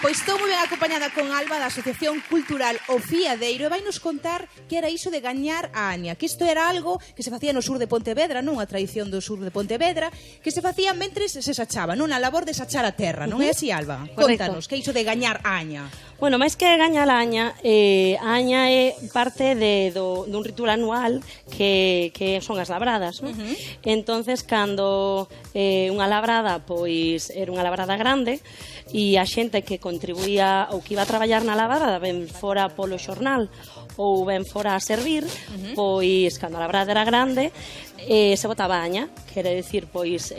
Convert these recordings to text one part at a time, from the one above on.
Pois estou moi ben acompañada con Alba da Asociación Cultural O Fiadeiro e vai nos contar que era iso de gañar a aña, que isto era algo que se facía no sur de Pontevedra, non? A tradición do sur de Pontevedra, que se facía mentres se sachaba, non? A labor de sachar a terra, non é así, Alba? Contanos, que é iso de gañar a aña? Bueno, máis que gañar a aña é parte dun ritual anual que son as labradas, non? Entonces, cando unha labrada, pois, era unha labrada grande, e a xente que contribuía ou que iba a traballar na labrada, ben fora polo xornal ou ben fora a servir, pois, cando a labrada era grande, se botaba a aña, quere dicir, pois,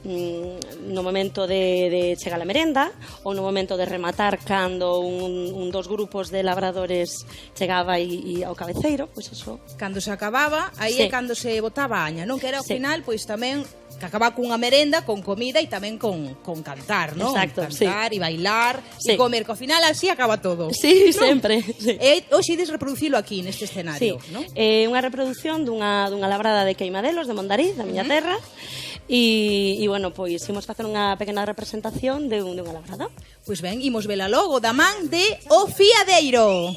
no momento de chegar a merenda ou no momento de rematar cando un dos grupos de labradores chegaba ao cabeceiro, pois eso. Cando se acababa, aí é cando se botaba a aña, non? Que era ao final, pois tamén que acababa cunha merenda, con comida e tamén con cantar, non? Exacto, cantar e bailar e comer, que ao final así acaba todo. Sí, sempre. E hoxe ides reproducilo aquí, neste escenario, non? É unha reproducción dunha labrada de Queimadelos, de Mondariz, da miña terra. E, bueno, pois, imos facer unha pequena representación de unha labrada. Pois ben, imos vela logo da man de O Fiadeiro.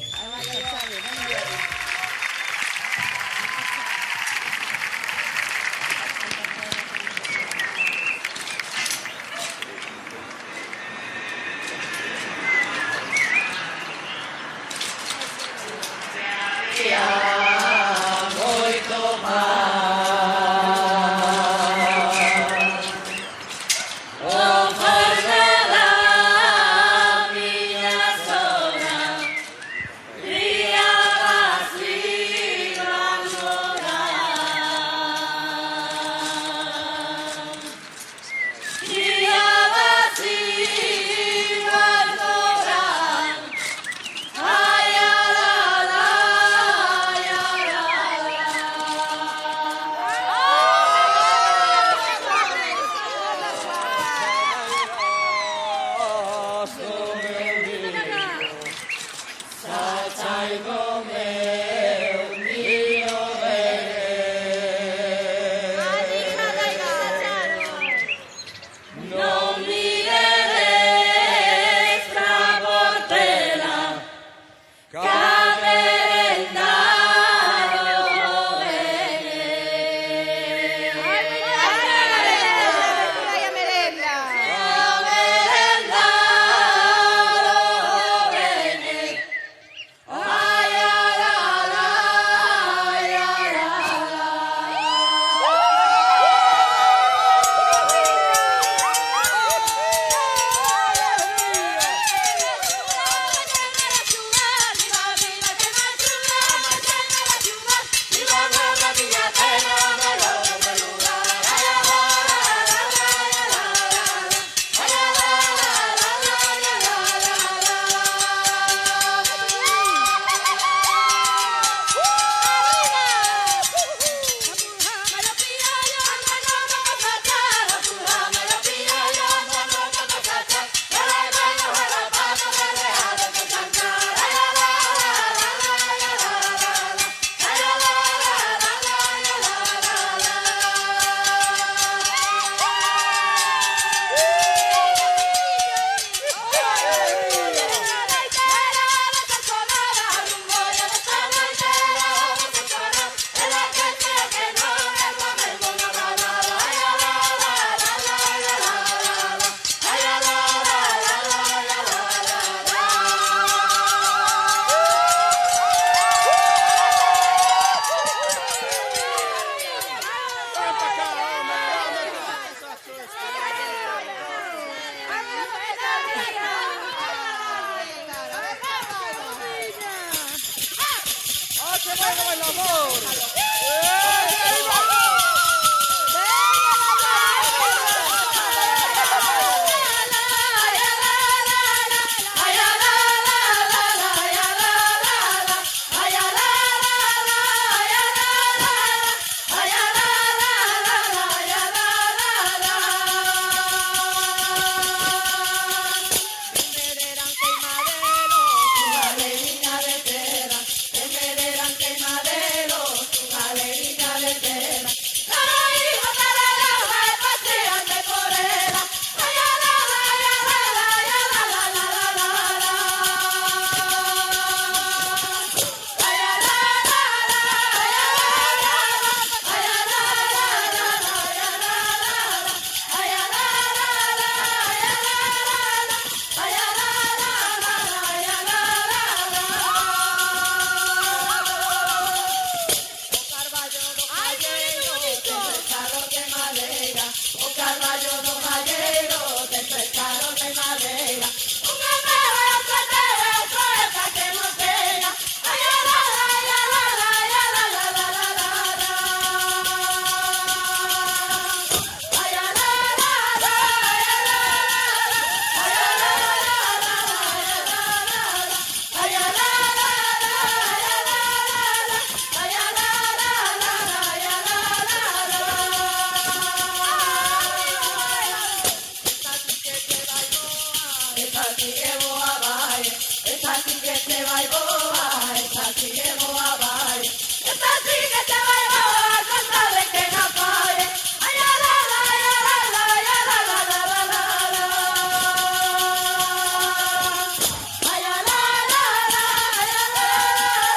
esa sí que boa vai, esa sí que se vai boa, esa sí que boa vai, esa sí que se vai boa, con tal de que no falle. Ay, la la la, la la la, la la la la la la. Ay, la la la, ay la la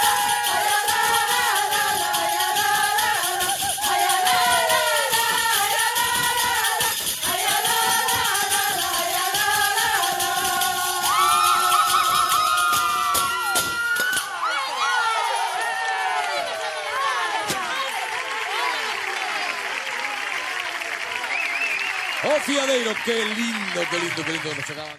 la, ay la la la, ay la la la, ay la la la, ay la la O Fiadeiro, qué lindo nos acaban.